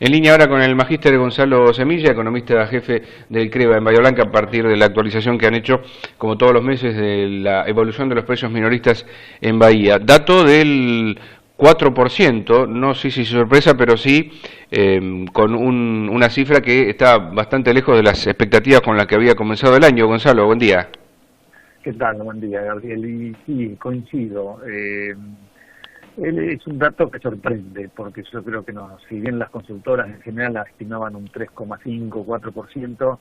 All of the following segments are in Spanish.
En línea ahora con el magíster Gonzalo Semilla, economista jefe del CREVA en Bahía Blanca, a partir de la actualización que han hecho, como todos los meses, de la evolución de los precios minoristas en Bahía. Dato del 4%, no sé si sorpresa, pero sí con una cifra que está bastante lejos de las expectativas con las que había comenzado el año. Gonzalo, buen día. ¿Qué tal? Buen día, Gabriel. Y sí, coincido. Es un dato que sorprende, porque yo creo que no, si bien las consultoras en general la estimaban un 3,5, 4%,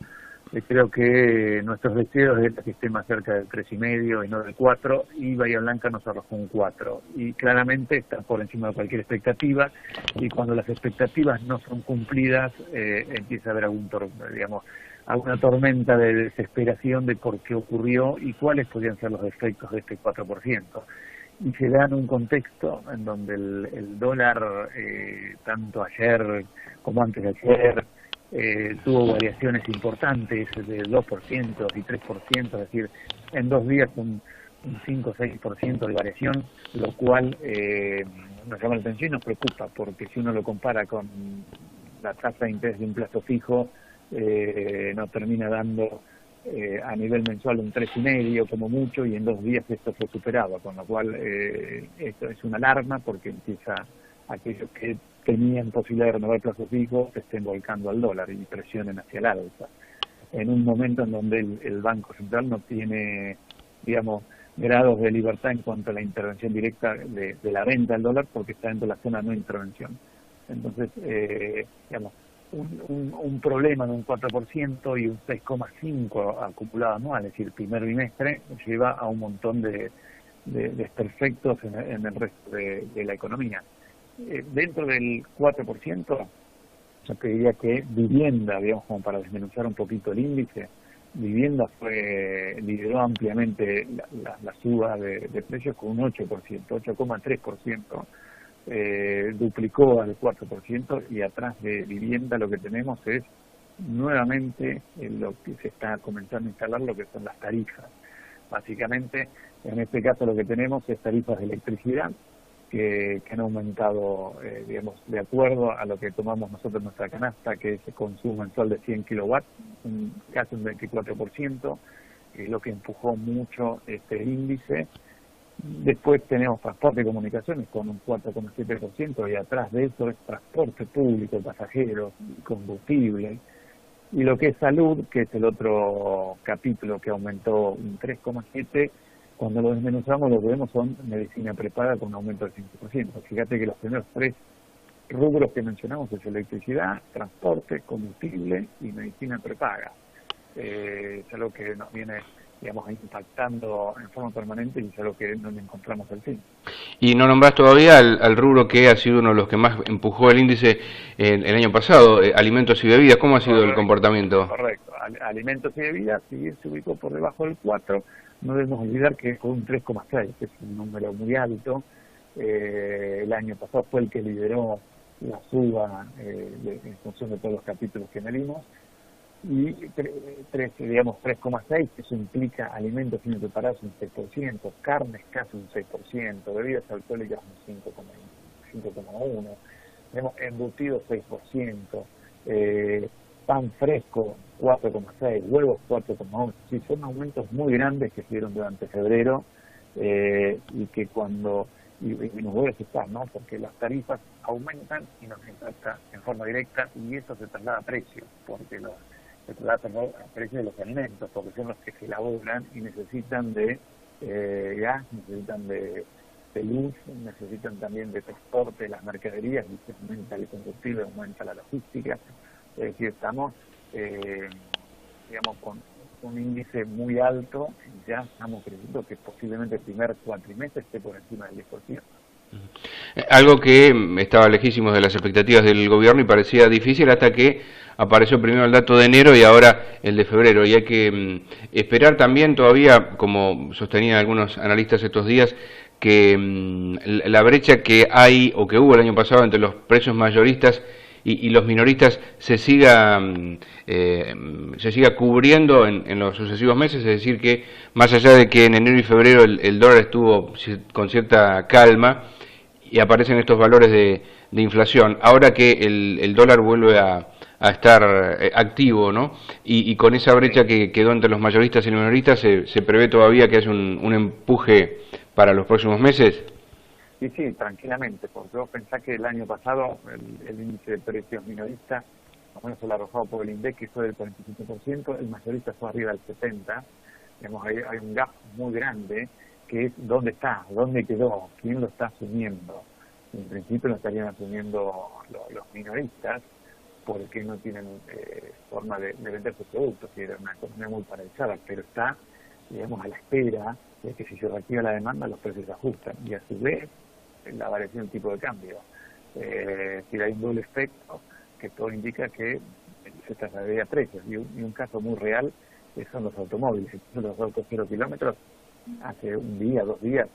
creo que nuestros deseos es que esté más cerca del 3,5 y no del 4, y Bahía Blanca nos arrojó un 4. Y claramente está por encima de cualquier expectativa, y cuando las expectativas no son cumplidas, empieza a haber alguna tormenta de desesperación de por qué ocurrió y cuáles podrían ser los efectos de este 4%. Y se da en un contexto en donde el dólar, tanto ayer como antes de ayer, tuvo variaciones importantes del 2% y 3%, es decir, en 2 días un 5 o 6% de variación, lo cual nos llama la atención y nos preocupa, porque si uno lo compara con la tasa de interés de un plazo fijo, nos termina dando a nivel mensual un 3,5 como mucho, y en 2 días esto se superaba, con lo cual esto es una alarma, porque empieza aquellos que tenían posibilidad de renovar plazo fijo se estén volcando al dólar y presionen hacia el alza, en un momento en donde el Banco Central no tiene, grados de libertad en cuanto a la intervención directa de la venta del dólar, porque está dentro de la zona de no intervención. Entonces, un problema de un 4% y un 6,5% acumulado anual, es decir, el primer bimestre, lleva a un montón de desperfectos en el resto de la economía. Dentro del 4%, yo te diría que vivienda, como para desmenuzar un poquito el índice, vivienda lideró ampliamente la suba de precios con un 8%, 8,3%. Duplicó al 4%, y atrás de vivienda lo que tenemos es nuevamente lo que se está comenzando a instalar, lo que son las tarifas. Básicamente, en este caso lo que tenemos es tarifas de electricidad que han aumentado, de acuerdo a lo que tomamos nosotros en nuestra canasta, que es el consumo mensual de 100 kilowatts, casi un 24%, que es lo que empujó mucho este índice. Después tenemos transporte y comunicaciones con un 4,7%, y atrás de eso es transporte público, pasajeros, combustible. Y lo que es salud, que es el otro capítulo que aumentó un 3,7%, cuando lo desmenuzamos lo que vemos son medicina prepaga con un aumento del 5%. Fíjate que los primeros 3 rubros que mencionamos es electricidad, transporte, combustible y medicina prepaga. Es algo que nos viene impactando en forma permanente, y es algo que no le encontramos al fin. Y no nombrás todavía al rubro que ha sido uno de los que más empujó el índice el año pasado, alimentos y bebidas. ¿Cómo ha sido el comportamiento? Correcto. Alimentos y bebidas, si bien se ubicó por debajo del 4, no debemos olvidar que con un 3,6, que es un número muy alto. El año pasado fue el que lideró la suba en función de todos los capítulos que medimos. Y 3,6, eso implica alimentos finos preparados un 6%, carnes casi un 6%, bebidas alcohólicas un 5,1%, tenemos embutidos 6%, pan fresco 4,6%, huevos 4,11%, sí, son aumentos muy grandes que se dieron durante febrero, y que y nos vuelve a asustar, ¿no? Porque las tarifas aumentan y nos impacta en forma directa, y eso se traslada a precios, porque se trata a precios de los alimentos, porque son los que se elaboran y necesitan de gas, necesitan de luz, necesitan también de transporte de las mercaderías, y se aumenta el combustible, aumenta la logística. Es decir, estamos con un índice muy alto, y ya estamos creyendo que posiblemente el primer cuatrimestre esté por encima del 10%. Algo que estaba lejísimo de las expectativas del gobierno y parecía difícil hasta que apareció primero el dato de enero y ahora el de febrero. Y hay que esperar también todavía, como sostenían algunos analistas estos días, que la brecha que hay o que hubo el año pasado entre los precios mayoristas y los minoristas se siga cubriendo en los sucesivos meses, es decir que más allá de que en enero y febrero el dólar estuvo con cierta calma y aparecen estos valores de inflación, ahora que el dólar vuelve a estar activo, ¿no? Y con esa brecha que quedó entre los mayoristas y los minoristas, ¿se prevé todavía que haya un empuje para los próximos meses? Sí, tranquilamente, porque vos pensás que el año pasado el índice de precios minorista, más o menos el arrojado por el INDEC, que fue del 45%, el mayorista fue arriba del 70%, digamos, hay un gap muy grande, que es dónde está, dónde quedó, quién lo está asumiendo. En principio lo estarían asumiendo los minoristas, porque no tienen forma de vender sus productos, que era una economía muy paralizada, pero está, digamos, a la espera de que si se reactiva la demanda, los precios se ajustan, y a su vez, la variación del tipo de cambio. Si hay un doble efecto, que todo indica que se trasladaría a precios, y un caso muy real son los automóviles, los autos 0 kilómetros. Hace un día, 2 días,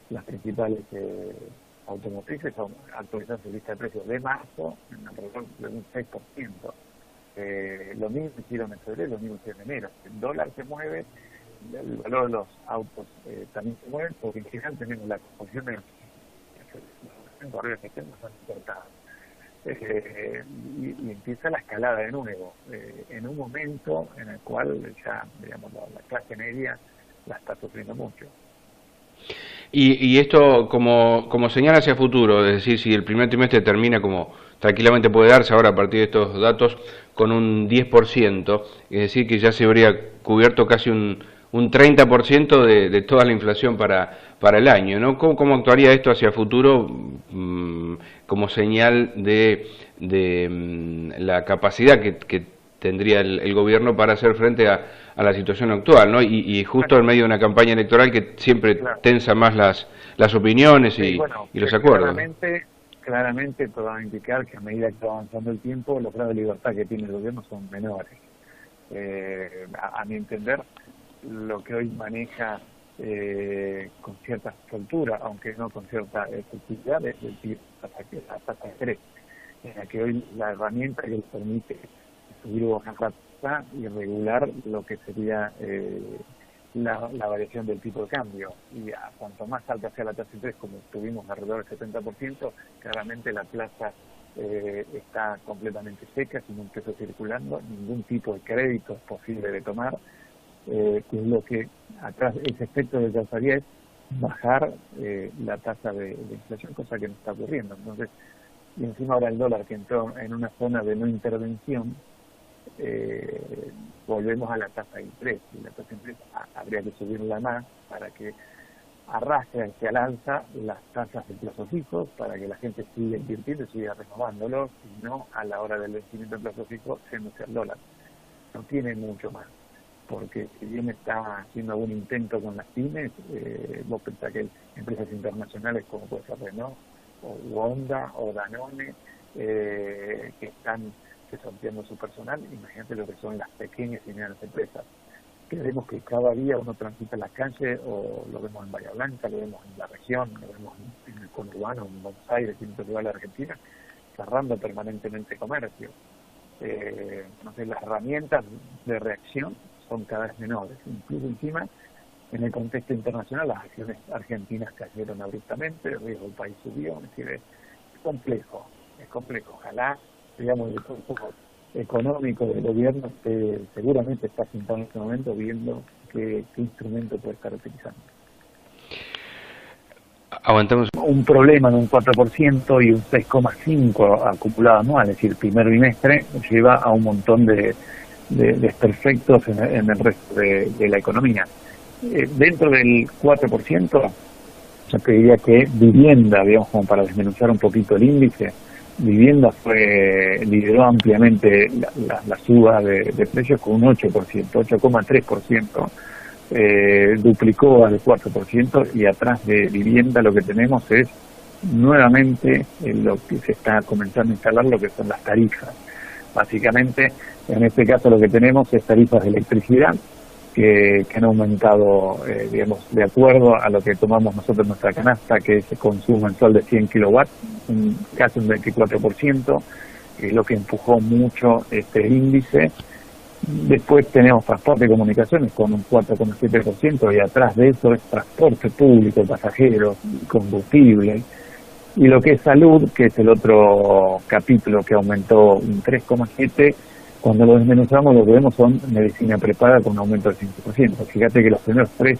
las principales automotrices actualizaron su lista de precios de marzo en alrededor de un 6%. Lo mismo hicieron en febrero, lo mismo hicieron en enero. El dólar se mueve, el valor de los autos también se mueve, porque en general tenemos la composición de los barrios que tenemos son importados. Y empieza la escalada de nuevo, en un momento en el cual ya, digamos, la clase media la está sufriendo mucho. Y esto como señal hacia futuro, es decir, si el primer trimestre termina como tranquilamente puede darse ahora a partir de estos datos con un 10%, es decir, que ya se habría cubierto casi un 30% de toda la inflación para el año, ¿no? ¿Cómo actuaría esto hacia futuro como señal de la capacidad que tendría el gobierno para hacer frente a la situación actual, ¿no? Y justo en medio de una campaña electoral que siempre tensa más las opiniones y los acuerdos. Claramente todo va a indicar que a medida que va avanzando el tiempo, los grados de libertad que tiene el gobierno son menores. A mi entender, lo que hoy maneja con cierta soltura, aunque no con cierta efectividad, es la tasa de interés, en la que hoy la herramienta que les permite subir o bajar la tasa y regular lo que sería la variación del tipo de cambio. Y cuanto más alta sea la tasa de interés, como tuvimos alrededor del 70%, claramente la plaza está completamente seca, sin un peso circulando, ningún tipo de crédito es posible de tomar, que es lo que atrás ese efecto de causaría es bajar la tasa de inflación, cosa que no está ocurriendo. Entonces, y encima ahora el dólar que entró en una zona de no intervención, volvemos a la tasa de interés, y la tasa de interés habría que subirla más para que arrastre hacia el alza las tasas de plazos fijos, para que la gente siga invirtiendo y siga renovándolos, y no a la hora del vencimiento de plazos fijos yéndose al dólar. No tiene mucho más, porque si bien está haciendo algún intento con las pymes, vos pensás que empresas internacionales como puede ser Renault, o Honda, o Danone, que están sorteando su personal, imagínate lo que son las pequeñas y medianas empresas. Que vemos que cada día uno transita en la calle, o lo vemos en Bahía Blanca, lo vemos en la región, lo vemos en el conurbano, en Buenos Aires, en otros lugares de Argentina, cerrando permanentemente comercio. Entonces las herramientas de reacción son cada vez menores. Incluso encima, en el contexto internacional, las acciones argentinas cayeron abruptamente, el riesgo del país subió, es decir, es complejo. Ojalá, digamos, el consejo económico del gobierno seguramente está sentado en este momento viendo qué instrumento puede estar utilizando. Aguantamos. Un problema de un 4% y un 6,5% acumulado anual, es decir, el primer bimestre, lleva a un montón de desperfectos en el resto de la economía. Dentro del 4%, yo te diría que vivienda, digamos, como para desmenuzar un poquito el índice, vivienda lideró ampliamente la suba de precios con un 8%, 8,3%, duplicó al 4%, y atrás de vivienda lo que tenemos es nuevamente lo que se está comenzando a instalar, lo que son las tarifas. Básicamente, en este caso lo que tenemos es tarifas de electricidad que han aumentado, digamos, de acuerdo a lo que tomamos nosotros en nuestra canasta, que es el consumo mensual de 100 kilowatts, casi un 24%, que es lo que empujó mucho este índice. Después tenemos transporte y comunicaciones con un 4,7%, y atrás de eso es transporte público, pasajeros, combustible. Y lo que es salud, que es el otro capítulo que aumentó un 3,7%, cuando lo desmenuzamos lo que vemos son medicina prepaga con un aumento del 5%. Fíjate que los primeros 3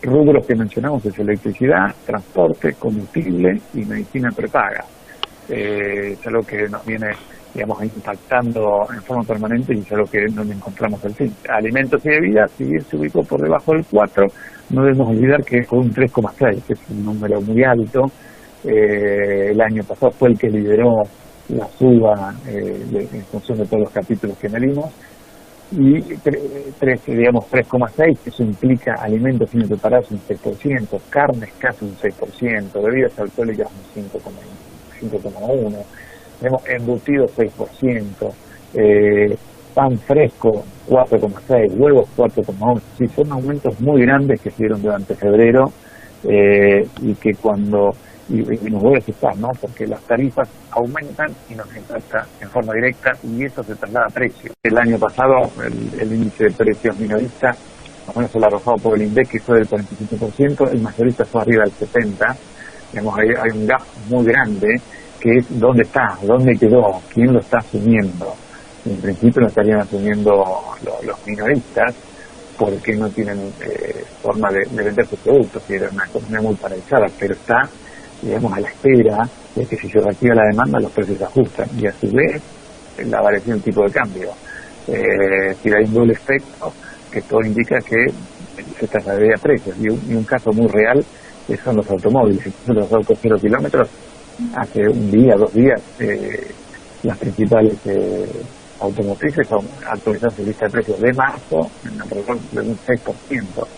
rubros que mencionamos es electricidad, transporte, combustible y medicina prepaga. Es algo que nos viene, digamos, impactando en forma permanente y es algo que no le encontramos el fin. Alimentos y bebidas, si bien se ubicó por debajo del 4, no debemos olvidar que es con un 3,6, que es un número muy alto. El año pasado fue el que lideró la suba en función de todos los capítulos que medimos, y 3,6, eso implica alimentos sin preparados un 6%, carnes casi un 6%, bebidas alcohólicas un 5,1%, tenemos embutidos 6%, pan fresco 4,6%, huevos 4,11%, sí, son aumentos muy grandes que se dieron durante febrero, y que cuando y nos vuelve a asustar, ¿no? Porque las tarifas aumentan y nos impacta en forma directa y eso se traslada a precios. El año pasado el índice de precios minorista, más o menos el arrojado por el INDEC, que fue del 45%, el mayorista fue arriba del 70%. Digamos, hay un gap muy grande que es dónde está, dónde quedó, quién lo está asumiendo. En principio lo estarían asumiendo los minoristas porque no tienen forma de vender sus productos, y era una economía muy paralizada, pero está, digamos, a la espera de que si se reactiva la demanda los precios se ajustan y a su vez la variación del tipo de cambio. Si hay un doble efecto que todo indica que se trasladaría a precios, y un caso muy real son los automóviles. Los autos 0 kilómetros, hace un día, 2 días, las principales automotrices actualizaron su lista de precios de marzo en alrededor de un 6%.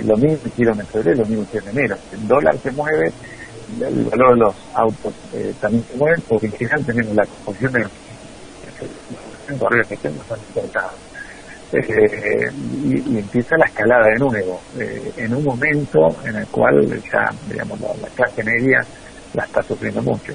Lo mismo hicieron en febrero, lo mismo hicieron en enero. El dólar se mueve, el valor de los autos también se mueve, porque en general tenemos la composición de los correos que tenemos son importados. Y empieza la escalada de nuevo, en un momento en el cual ya, digamos, la clase media la está sufriendo mucho.